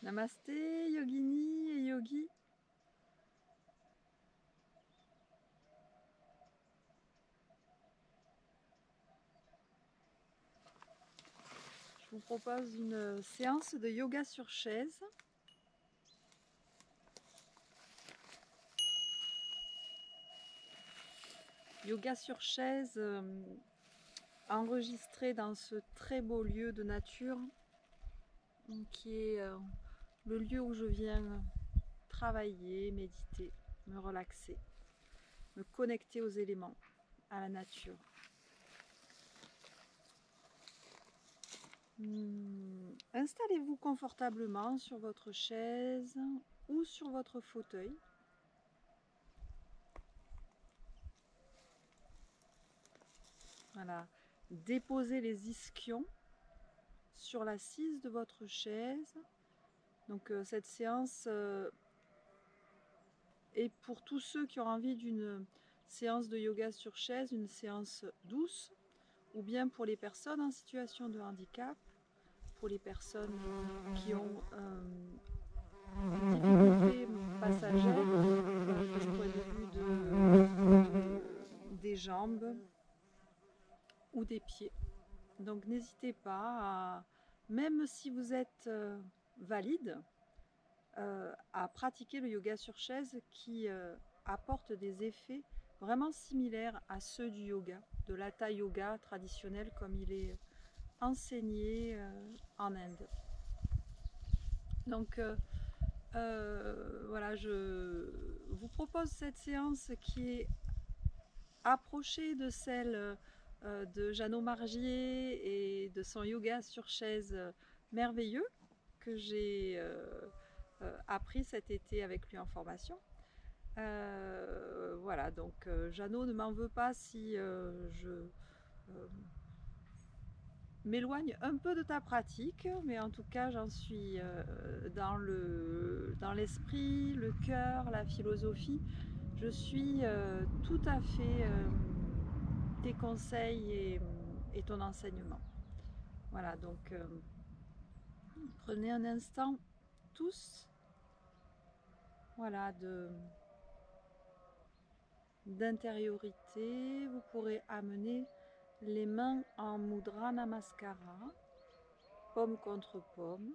Namasté, yogini et yogi. Je vous propose une séance de yoga sur chaise. Yoga sur chaise enregistré dans ce très beau lieu de nature qui est le lieu où je viens travailler, méditer, me relaxer, me connecter aux éléments, à la nature. Installez-vous confortablement sur votre chaise ou sur votre fauteuil. Voilà. Déposez les ischions sur l'assise de votre chaise. Donc cette séance est pour tous ceux qui ont envie d'une séance de yoga sur chaise, une séance douce, ou bien pour les personnes en situation de handicap, pour les personnes qui ont une difficulté passagère du point de vue des jambes ou des pieds. Donc n'hésitez pas, même si vous êtes valide, à pratiquer le yoga sur chaise qui apporte des effets vraiment similaires à ceux du yoga, de l'hatha yoga traditionnel comme il est enseigné en Inde. Donc voilà, je vous propose cette séance qui est approchée de celle de Jeannot Margier et de son yoga sur chaise merveilleux que j'ai appris cet été avec lui en formation. Voilà, donc Jeannot ne m'en veut pas si je m'éloigne un peu de ta pratique, mais en tout cas j'en suis dans l'esprit, le cœur, la philosophie. Je suis tout à fait tes conseils et ton enseignement. Voilà, donc prenez un instant tous, voilà, d'intériorité. Vous pourrez amener les mains en mudra namaskara, paume contre paume.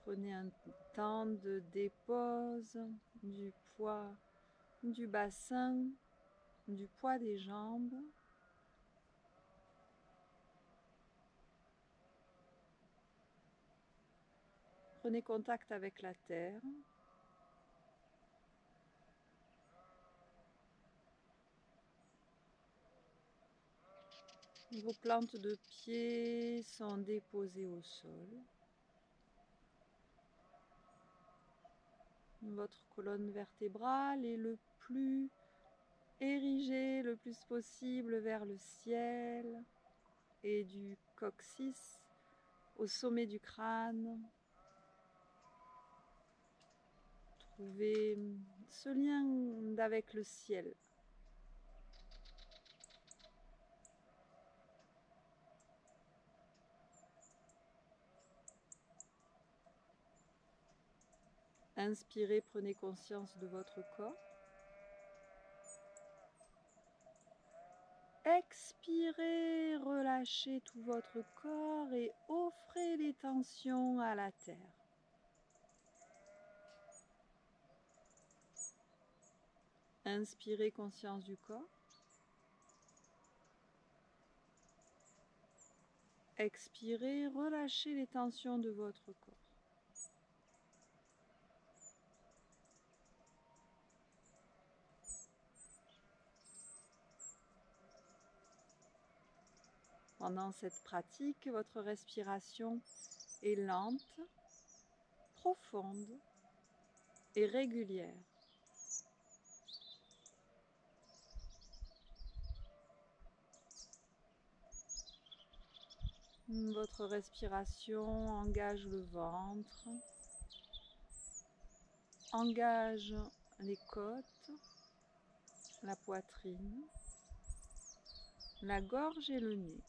Prenez un temps de dépose du poids du bassin, du poids des jambes. Prenez contact avec la terre. Vos plantes de pied sont déposées au sol. Votre colonne vertébrale est le plus érigée le plus possible vers le ciel et du coccyx au sommet du crâne. Trouvez ce lien avec le ciel. Inspirez, prenez conscience de votre corps. Expirez, relâchez tout votre corps et offrez les tensions à la terre. Inspirez, conscience du corps. Expirez, relâchez les tensions de votre corps. Pendant cette pratique, votre respiration est lente, profonde et régulière. Votre respiration engage le ventre, engage les côtes, la poitrine. la gorge et le nez.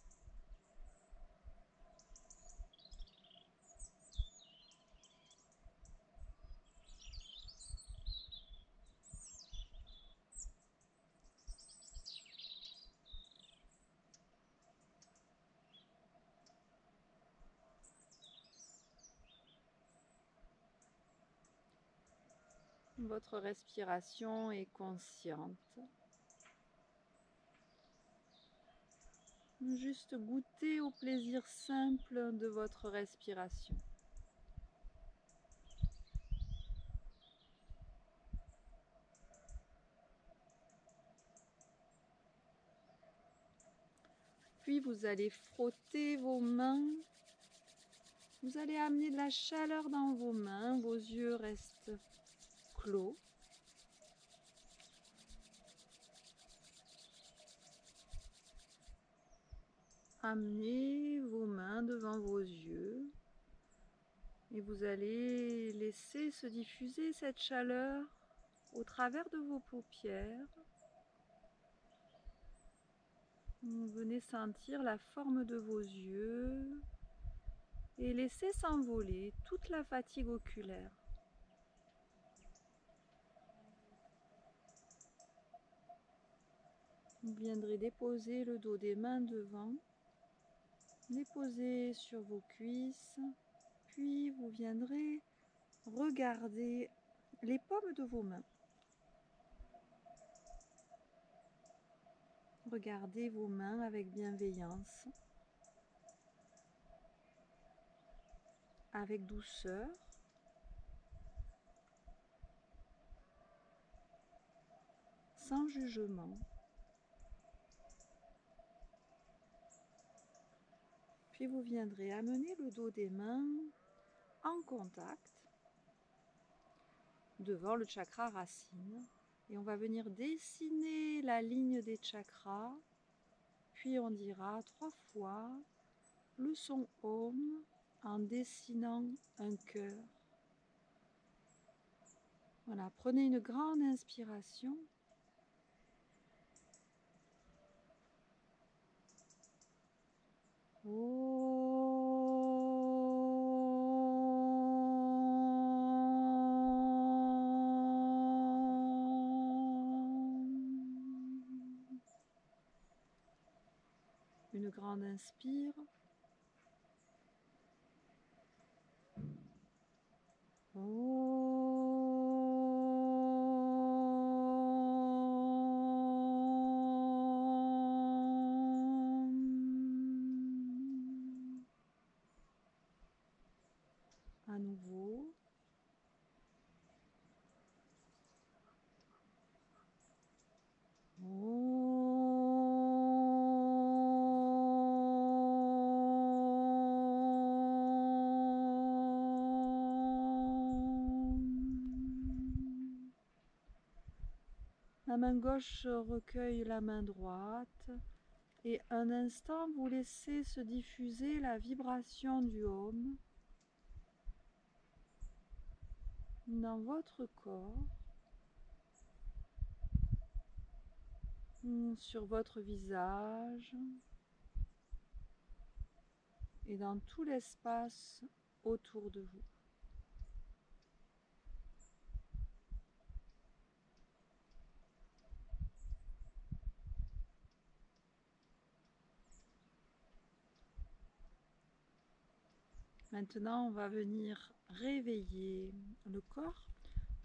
Votre respiration est consciente. Juste goûtez au plaisir simple de votre respiration. Puis vous allez frotter vos mains. Vous allez amener de la chaleur dans vos mains. Vos yeux restent clos. Amenez vos mains devant vos yeux et vous allez laisser se diffuser cette chaleur au travers de vos paupières. Vous venez sentir la forme de vos yeux et laissez s'envoler toute la fatigue oculaire. Vous viendrez déposer le dos des mains devant, déposer sur vos cuisses, puis vous viendrez regarder les paumes de vos mains. Regardez vos mains avec bienveillance, avec douceur. Sans jugement. Puis vous viendrez amener le dos des mains en contact devant le chakra racine. Et on va venir dessiner la ligne des chakras. Puis on dira 3 fois le son Om en dessinant un cœur. Voilà, prenez une grande inspiration. Une grande inspire. À nouveau. La main gauche recueille la main droite et un instant vous laissez se diffuser la vibration du Om dans votre corps, sur votre visage et dans tout l'espace autour de vous. Maintenant, on va venir réveiller le corps.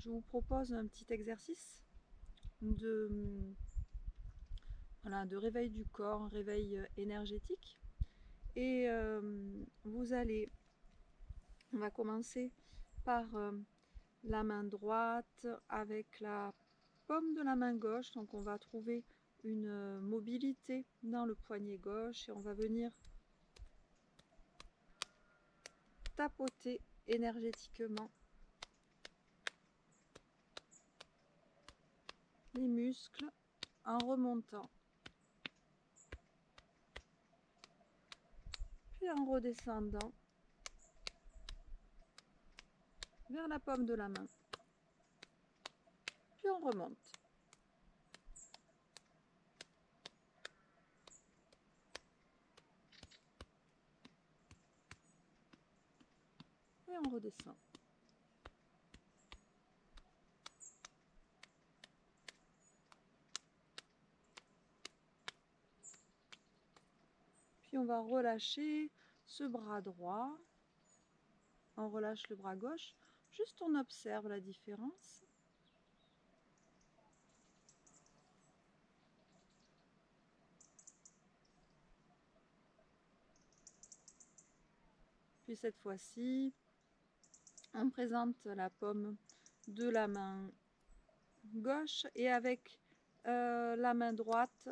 Je vous propose un petit exercice de réveil du corps, un réveil énergétique. Et on va commencer par la main droite avec la paume de la main gauche. Donc on va trouver une mobilité dans le poignet gauche et on va venir tapoter énergétiquement les muscles en remontant puis en redescendant vers la paume de la main, puis on remonte. on redescend. Puis on va relâcher ce bras droit. On relâche le bras gauche. Juste on observe la différence. Puis cette fois-ci, on présente la paume de la main gauche et avec la main droite,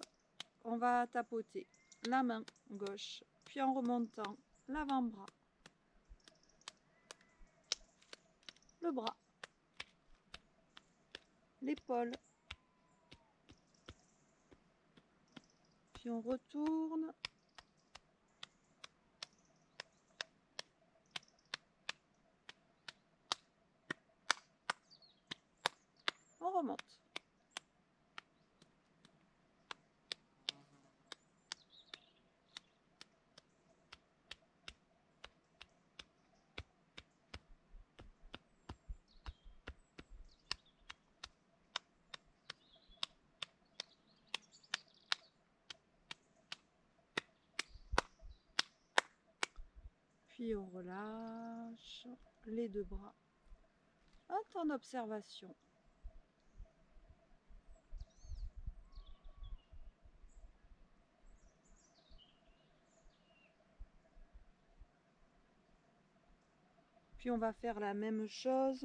on va tapoter la main gauche, puis en remontant l'avant-bras, le bras, l'épaule, puis on retourne, on remonte. Puis on relâche les deux bras. Un temps d'observation. Puis on va faire la même chose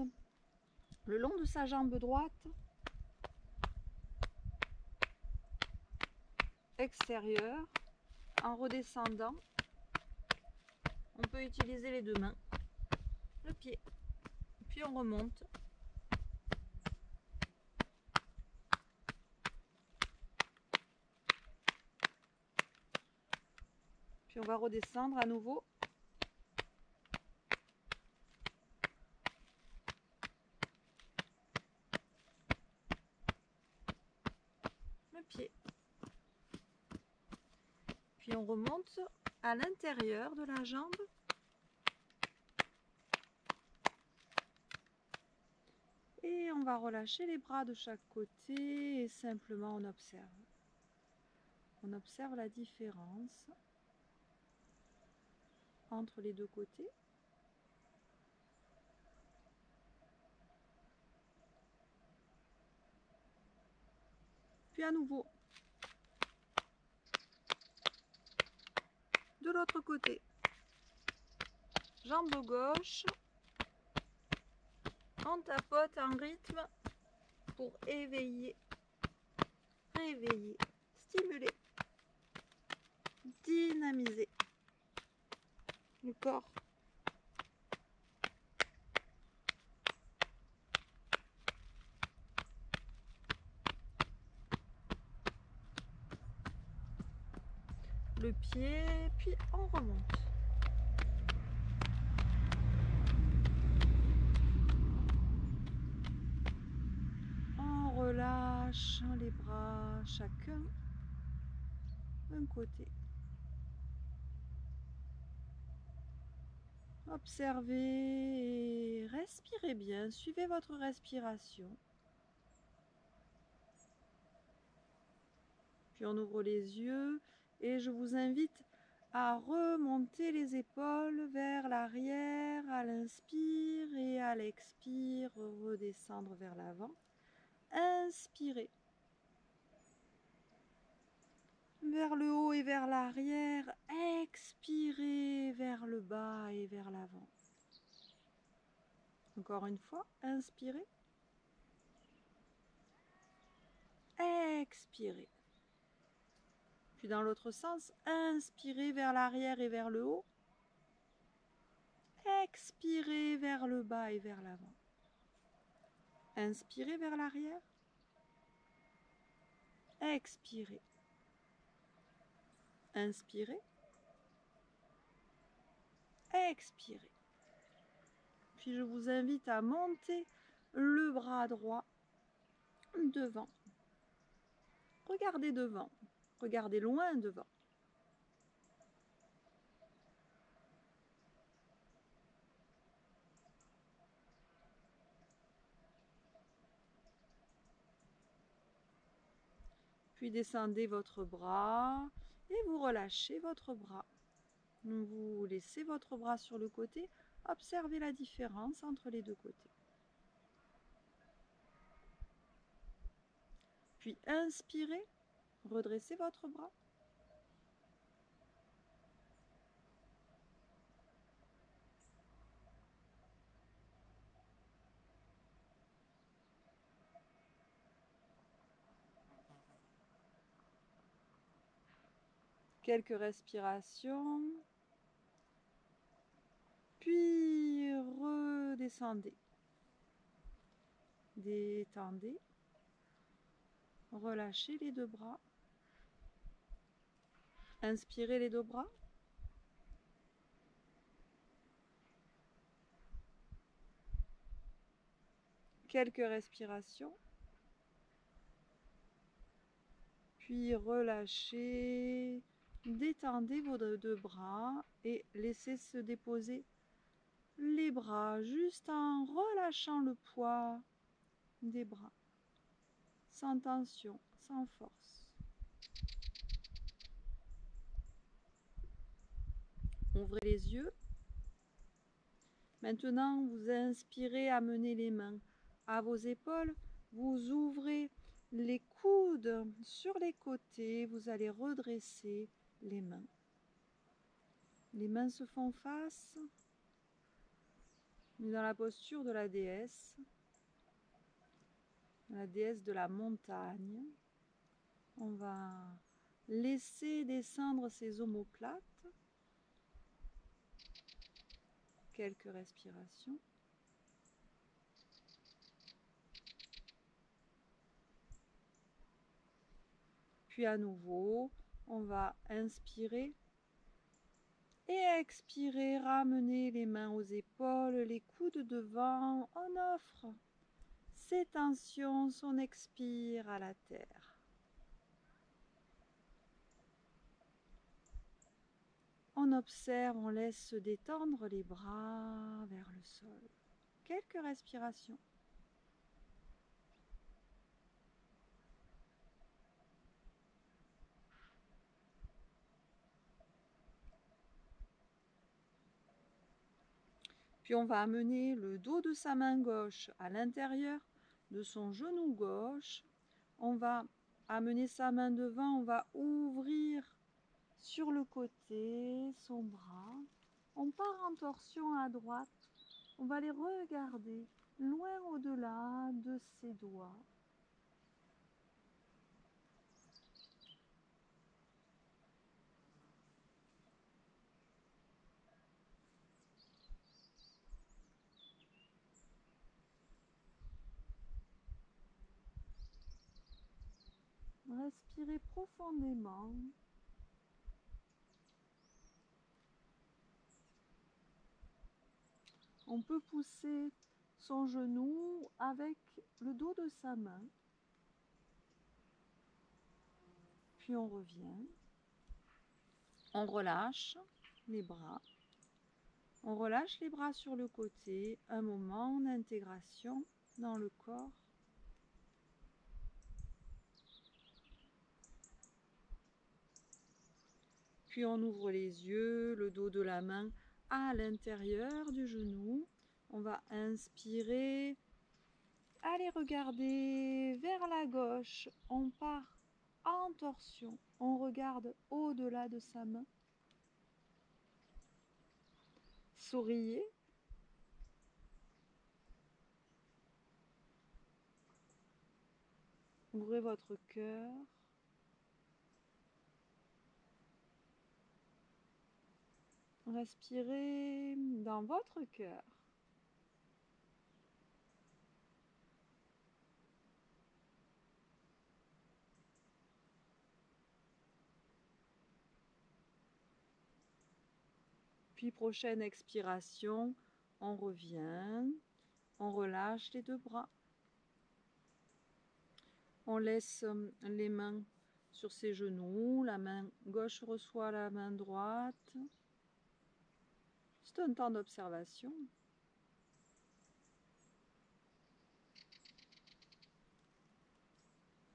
le long de sa jambe droite, extérieure, en redescendant. On peut utiliser les deux mains, le pied, puis on remonte. Puis on va redescendre à nouveau. Le pied. Puis on remonte à l'intérieur de la jambe. Et on va relâcher les bras de chaque côté et simplement on observe. On observe la différence entre les deux côtés. Puis à nouveau, de l'autre côté, jambe gauche, on tapote en rythme pour éveiller, réveiller, stimuler, dynamiser le corps. Le pied, puis on remonte. On relâche les bras chacun d'un côté. Observez et respirez bien, suivez votre respiration. Puis on ouvre les yeux et je vous invite à remonter les épaules vers l'arrière à l'inspire et à l'expire, redescendre vers l'avant. Inspirez. Vers le haut et vers l'arrière, expirez vers le bas et vers l'avant. Encore une fois, inspirez. Expirez. Puis dans l'autre sens, inspirez vers l'arrière et vers le haut. Expirez vers le bas et vers l'avant. Inspirez vers l'arrière. Expirez. Inspirez. Expirez. Puis je vous invite à monter le bras droit devant. Regardez devant. Regardez loin devant. Puis descendez votre bras et vous relâchez votre bras. Vous laissez votre bras sur le côté. Observez la différence entre les deux côtés. Puis inspirez, redressez votre bras. Quelques respirations. Puis redescendez. Détendez. Relâchez les deux bras. Inspirez les deux bras. Quelques respirations. Puis relâchez. Détendez vos deux bras et laissez se déposer les bras juste en relâchant le poids des bras. Sans tension, sans force. Ouvrez les yeux. Maintenant, vous inspirez, amenez les mains à vos épaules. Vous ouvrez les coudes sur les côtés. Vous allez redresser les mains. Les mains se font face. Dans la posture de la déesse de la montagne. On va laisser descendre ses omoplates. Quelques respirations. Puis à nouveau, on va inspirer et expirer, ramener les mains aux épaules, les coudes devant. On offre ses tensions, on expire à la terre. On observe, on laisse se détendre les bras vers le sol. Quelques respirations. Puis on va amener le dos de sa main gauche à l'intérieur de son genou gauche. On va amener sa main devant, on va ouvrir sur le côté son bras. On part en torsion à droite. On va les regarder loin au-delà de ses doigts. Respirez profondément. On peut pousser son genou avec le dos de sa main. Puis on revient. On relâche les bras. On relâche les bras sur le côté. Un moment d'intégration dans le corps. Puis on ouvre les yeux, le dos de la main à l'intérieur du genou. On va inspirer. Allez regarder vers la gauche. On part en torsion. On regarde au-delà de sa main. Souriez. Ouvrez votre cœur. Respirez dans votre cœur. Puis prochaine expiration, on revient, on relâche les deux bras. On laisse les mains sur ses genoux, la main gauche reçoit la main droite. C'est un temps d'observation.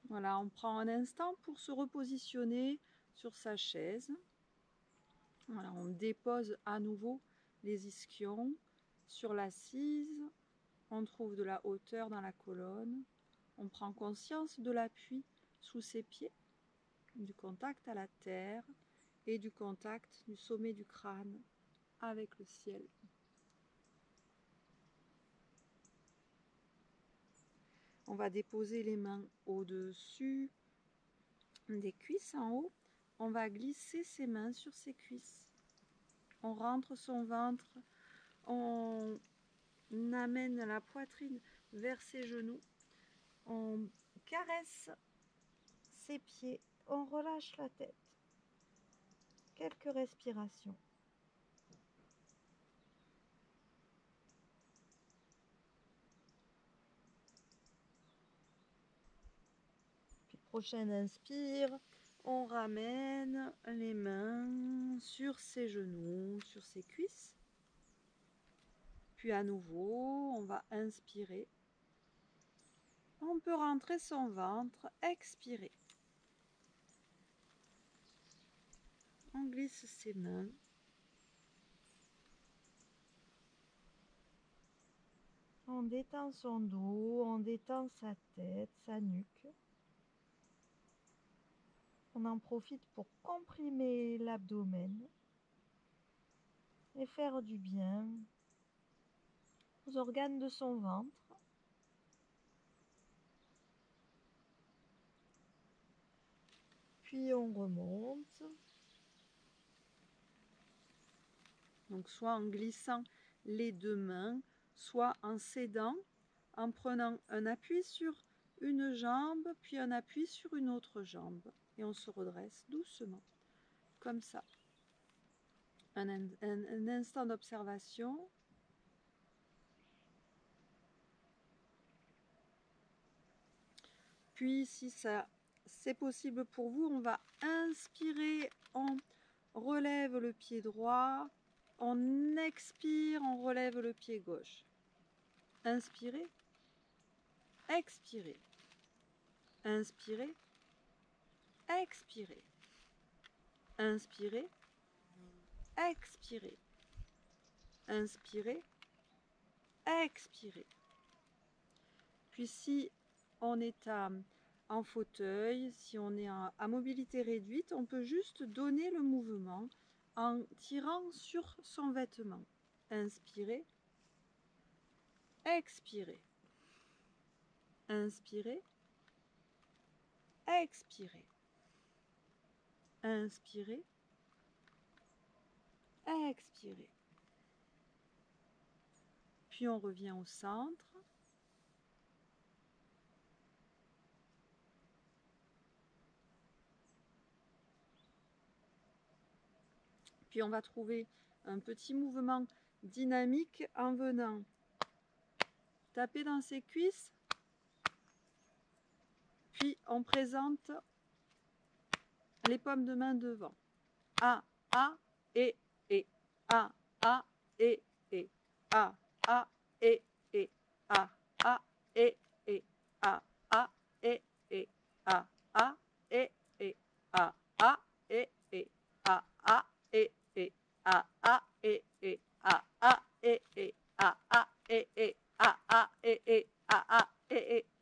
Voilà, on prend un instant pour se repositionner sur sa chaise. Voilà, on dépose à nouveau les ischions sur l'assise. On trouve de la hauteur dans la colonne. On prend conscience de l'appui sous ses pieds, du contact à la terre et du contact du sommet du crâne avec le ciel. On va déposer les mains au-dessus des cuisses en haut. On va glisser ses mains sur ses cuisses. On rentre son ventre. On amène la poitrine vers ses genoux. On caresse ses pieds. On relâche la tête. Quelques respirations. Puis prochaine inspire, on ramène les mains sur ses genoux, sur ses cuisses. Puis à nouveau, on va inspirer. On peut rentrer son ventre, expirer. On glisse ses mains. On détend son dos, on détend sa tête, sa nuque. On en profite pour comprimer l'abdomen et faire du bien aux organes de son ventre. Puis on remonte. Donc soit en glissant les deux mains, soit en s'aidant, en prenant un appui sur une jambe, puis un appui sur une autre jambe. Et on se redresse doucement, comme ça. Un instant d'observation. Puis si ça c'est possible pour vous, on va inspirer, on relève le pied droit, on expire, on relève le pied gauche. Inspirez, expirez, inspirez, expirez, inspirez, expirez, inspirez, expirez. Puis si on est en fauteuil, si on est à mobilité réduite, on peut juste donner le mouvement en tirant sur son vêtement. Inspirez, expirez, inspirez, expirez, inspirez, expirez. Puis on revient au centre. Puis on va trouver un petit mouvement dynamique en venant taper dans ses cuisses. Puis on présente les paumes de main devant. A, et, A, et, A, et, A, et, A, et, A, et, A, et, A, et, A, et, A, et, A, et, A, et,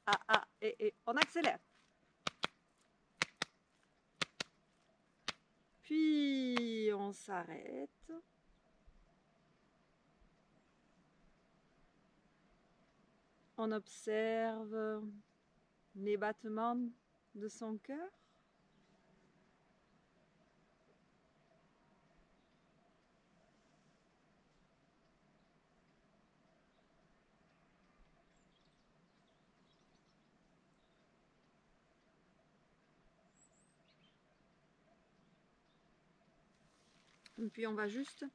A, et, on accélère. Puis on s'arrête. On observe les battements de son cœur. Et puis on va juste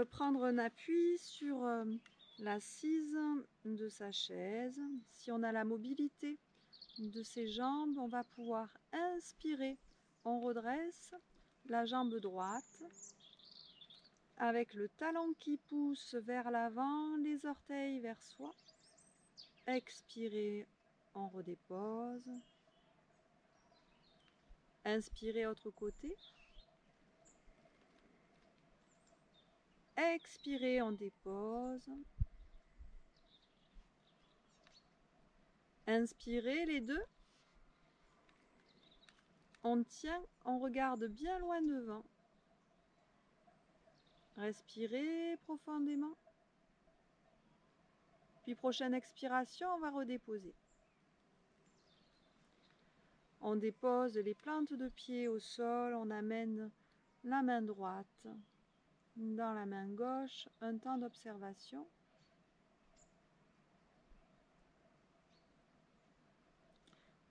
prendre un appui sur l'assise de sa chaise. Si on a la mobilité de ses jambes, on va pouvoir inspirer. On redresse la jambe droite avec le talon qui pousse vers l'avant, les orteils vers soi. Expirez, on redépose. Inspirez, autre côté. Expirez, on dépose. Inspirez les deux. On tient, on regarde bien loin devant. Respirez profondément. Puis prochaine expiration, on va redéposer. On dépose les plantes de pied au sol, on amène la main droite dans la main gauche, un temps d'observation.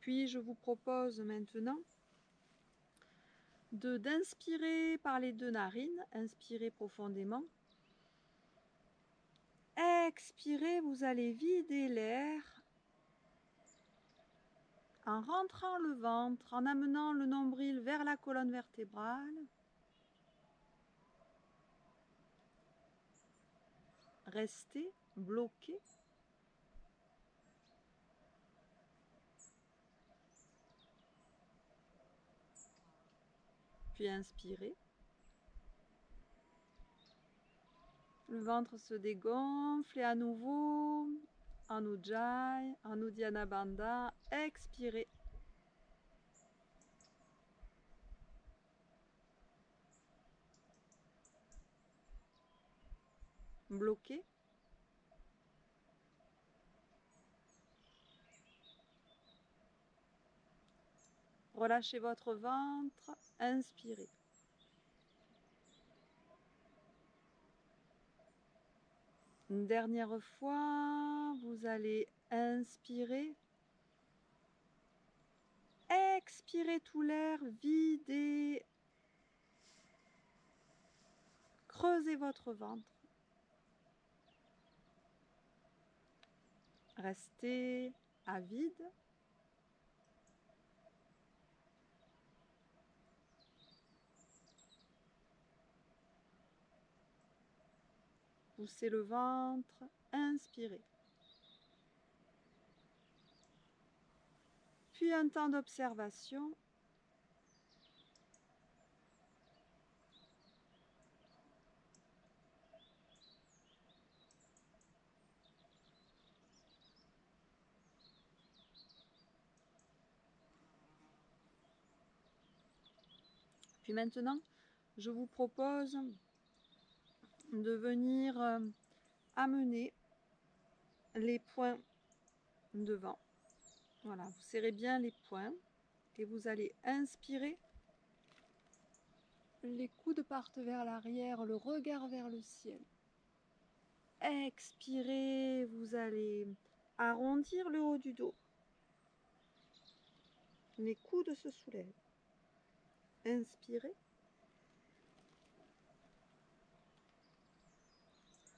Puis je vous propose maintenant d'inspirer par les deux narines, inspirez profondément. Expirez, vous allez vider l'air en rentrant le ventre, en amenant le nombril vers la colonne vertébrale. Restez bloqué. Puis inspirez. Le ventre se dégonfle et à nouveau, en Ujjayi, en Uddiyana Bandha, expirez. Bloqué. Relâchez votre ventre, inspirez. Une dernière fois, vous allez inspirer. Expirez tout l'air, videz. Creusez votre ventre. Restez à vide. Poussez le ventre, inspirez. Puis un temps d'observation. Puis maintenant, je vous propose de venir amener les poings devant. Voilà, vous serrez bien les poings et vous allez inspirer. Les coudes partent vers l'arrière, le regard vers le ciel. Expirez, vous allez arrondir le haut du dos. Les coudes se soulèvent. Inspirez.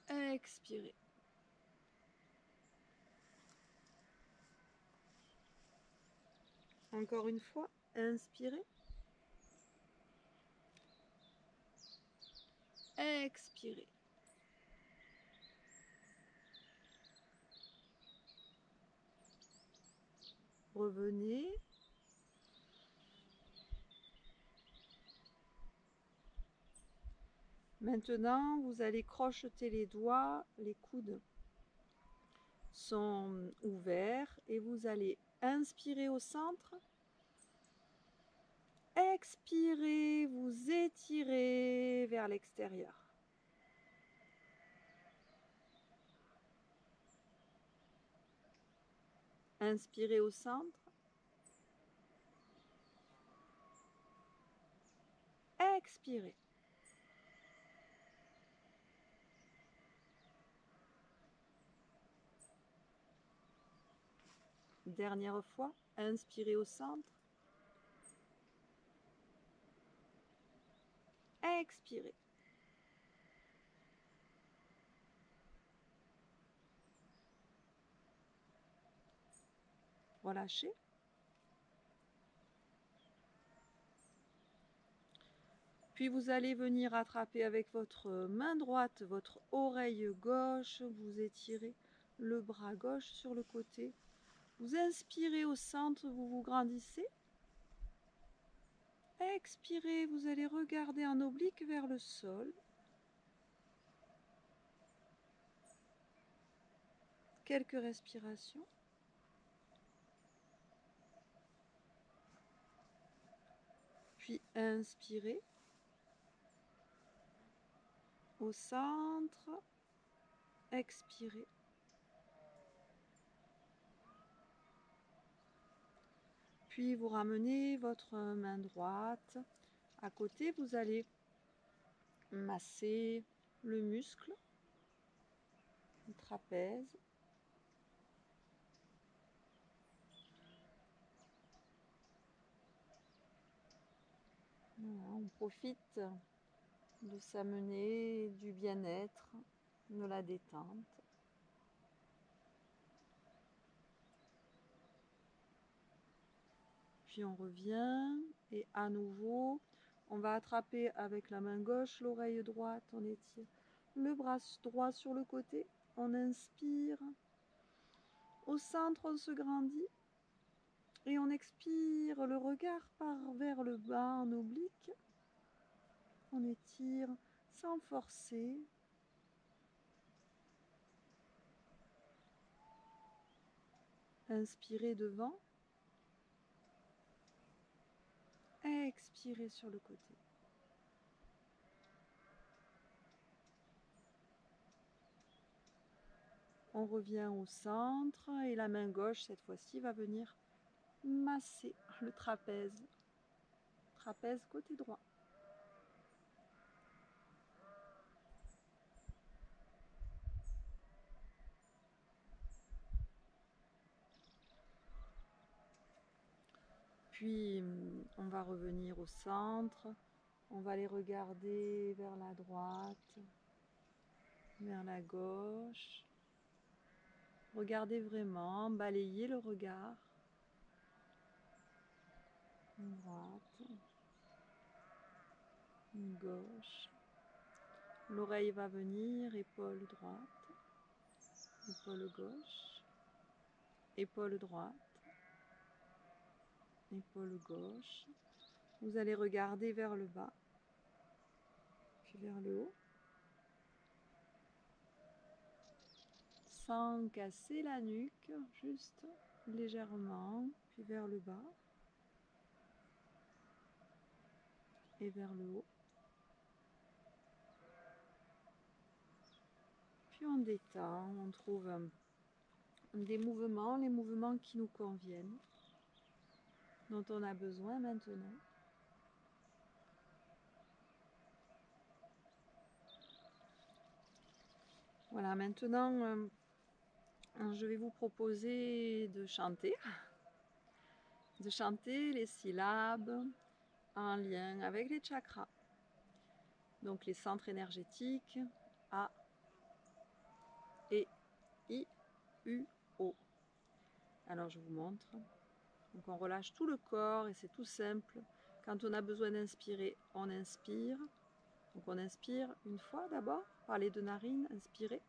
Expirez. Encore une fois, inspirez. Expirez. Revenez. Maintenant, vous allez crocheter les doigts, les coudes sont ouverts et vous allez inspirer au centre. Expirez, vous étirez vers l'extérieur. Inspirez au centre. Expirez. Dernière fois, inspirez au centre. Expirez. Relâchez. Puis vous allez venir attraper avec votre main droite votre oreille gauche. Vous étirez le bras gauche sur le côté. Vous inspirez au centre, vous vous grandissez. Expirez, vous allez regarder en oblique vers le sol. Quelques respirations. Puis inspirez. Au centre. Expirez. Puis vous ramenez votre main droite. À côté, vous allez masser le muscle, le trapèze. Voilà, on profite de s'amener du bien-être, de la détente. Puis on revient et à nouveau, on va attraper avec la main gauche l'oreille droite, on étire le bras droit sur le côté, on inspire, au centre on se grandit et on expire, le regard part vers le bas en oblique, on étire sans forcer. Inspirez devant, expirez sur le côté. On revient au centre et la main gauche, cette fois-ci, va venir masser le trapèze. Trapèze côté droit. Puis, on va revenir au centre. On va les regarder vers la droite, vers la gauche. Regardez vraiment, balayez le regard. Droite, gauche. L'oreille va venir, épaule droite, épaule gauche, épaule droite, épaule gauche. Vous allez regarder vers le bas, puis vers le haut, sans casser la nuque, juste légèrement, puis vers le bas et vers le haut. Puis on détend, on trouve des mouvements, les mouvements qui nous conviennent, dont on a besoin maintenant. Voilà, maintenant, je vais vous proposer de chanter les syllabes en lien avec les chakras. Donc les centres énergétiques A, E, I, U, O. Alors je vous montre. Donc on relâche tout le corps et c'est tout simple. Quand on a besoin d'inspirer, on inspire. Donc on inspire une fois d'abord par les deux narines, inspirez.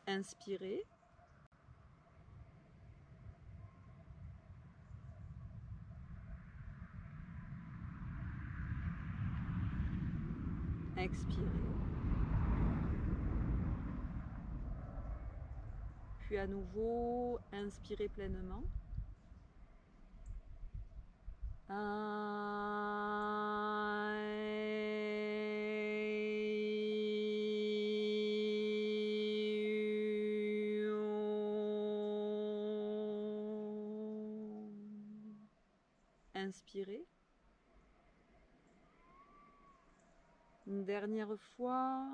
Inspirez. Expirez. Puis à nouveau, inspirez pleinement. Inspirez. Une dernière fois.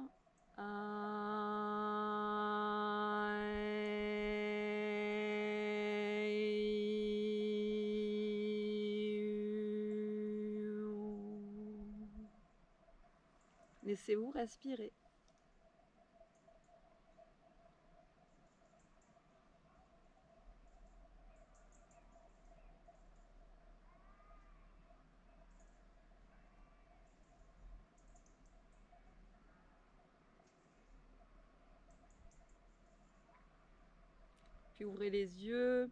Laissez-vous respirer. Puis ouvrez les yeux.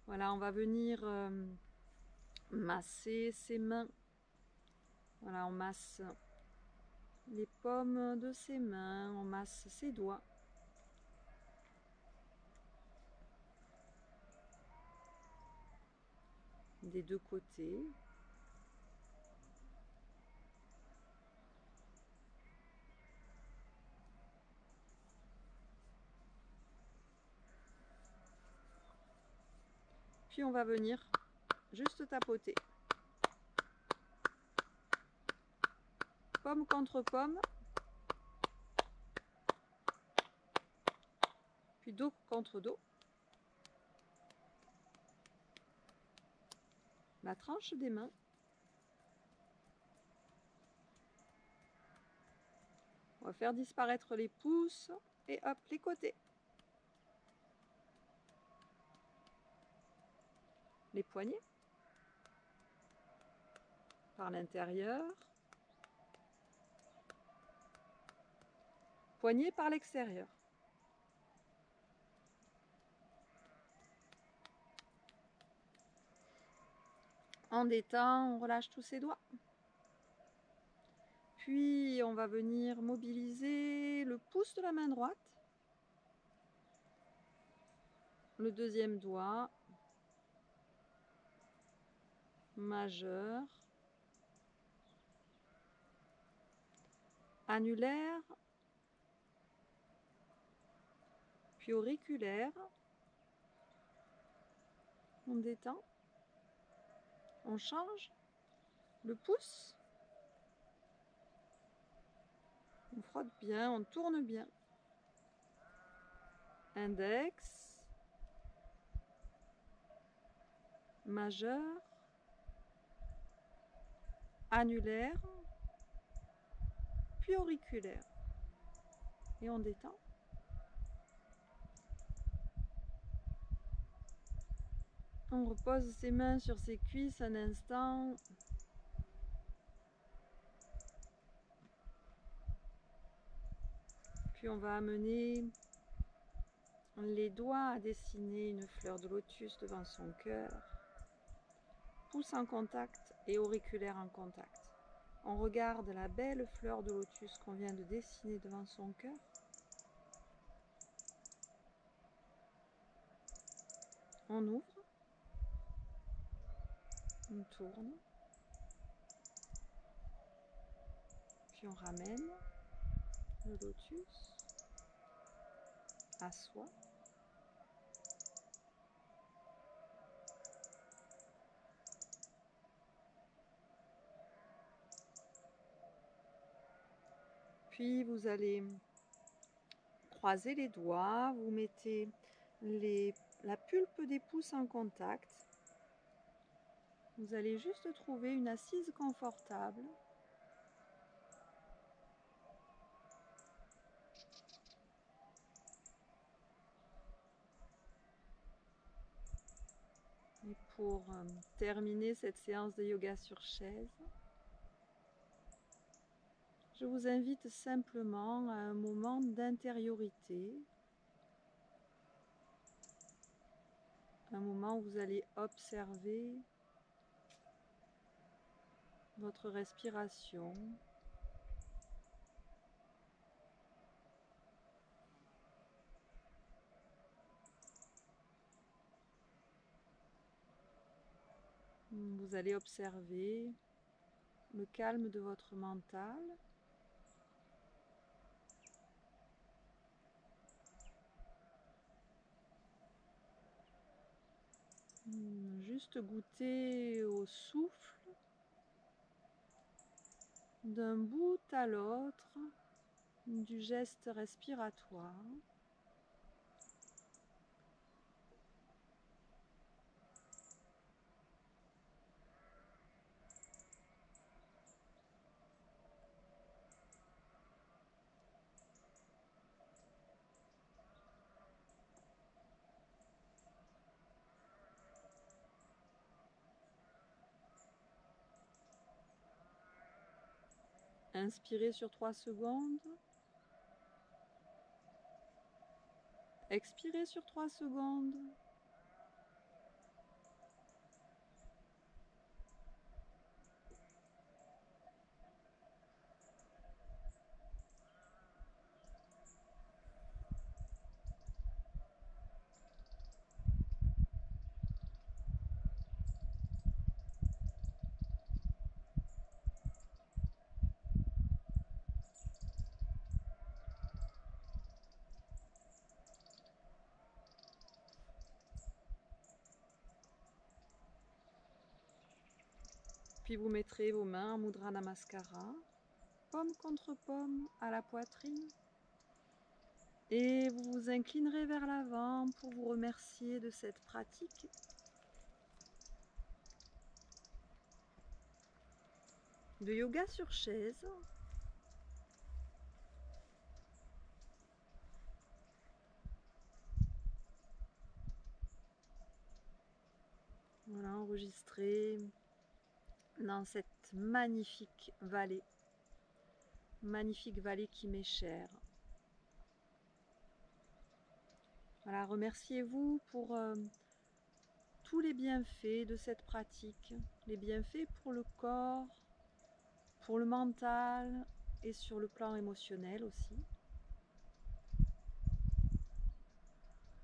Voilà, on va venir masser ses mains. Voilà, on masse les paumes de ses mains, on masse ses doigts. Des deux côtés. Puis on va venir juste tapoter. Pomme contre pomme. Puis dos contre dos. La tranche des mains. On va faire disparaître les pouces et hop, les côtés. Les poignets. Par l'intérieur. Poignets par l'extérieur. On détend, on relâche tous ses doigts. Puis on va venir mobiliser le pouce de la main droite. Le deuxième doigt. Majeur. Annulaire. Puis auriculaire. On détend. On change le pouce. On frotte bien, on tourne bien. Index. Majeur. Annulaire. Puis auriculaire. Et on détend. On repose ses mains sur ses cuisses un instant. Puis on va amener les doigts à dessiner une fleur de lotus devant son cœur. Pouce en contact et auriculaire en contact. On regarde la belle fleur de lotus qu'on vient de dessiner devant son cœur. On ouvre. On tourne. Puis on ramène le lotus à soi. Puis vous allez croiser les doigts, vous mettez la pulpe des pouces en contact. Vous allez juste trouver une assise confortable. Et pour terminer cette séance de yoga sur chaise, je vous invite simplement à un moment d'intériorité, un moment où vous allez observer votre respiration. Vous allez observer le calme de votre mental. Juste goûter au souffle d'un bout à l'autre du geste respiratoire. Inspirez sur 3 secondes. Expirez sur 3 secondes. Puis vous mettrez vos mains en Mudra Namaskara, paume contre paume à la poitrine. Et vous vous inclinerez vers l'avant pour vous remercier de cette pratique. De yoga sur chaise. Voilà, enregistré dans cette magnifique vallée qui m'est chère. Voilà, remerciez-vous pour tous les bienfaits de cette pratique, les bienfaits pour le corps, pour le mental et sur le plan émotionnel aussi.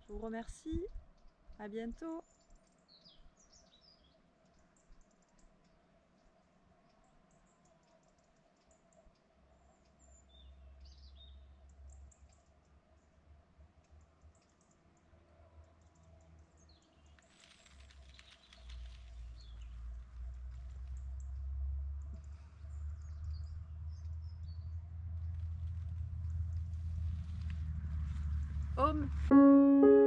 Je vous remercie, à bientôt. Om.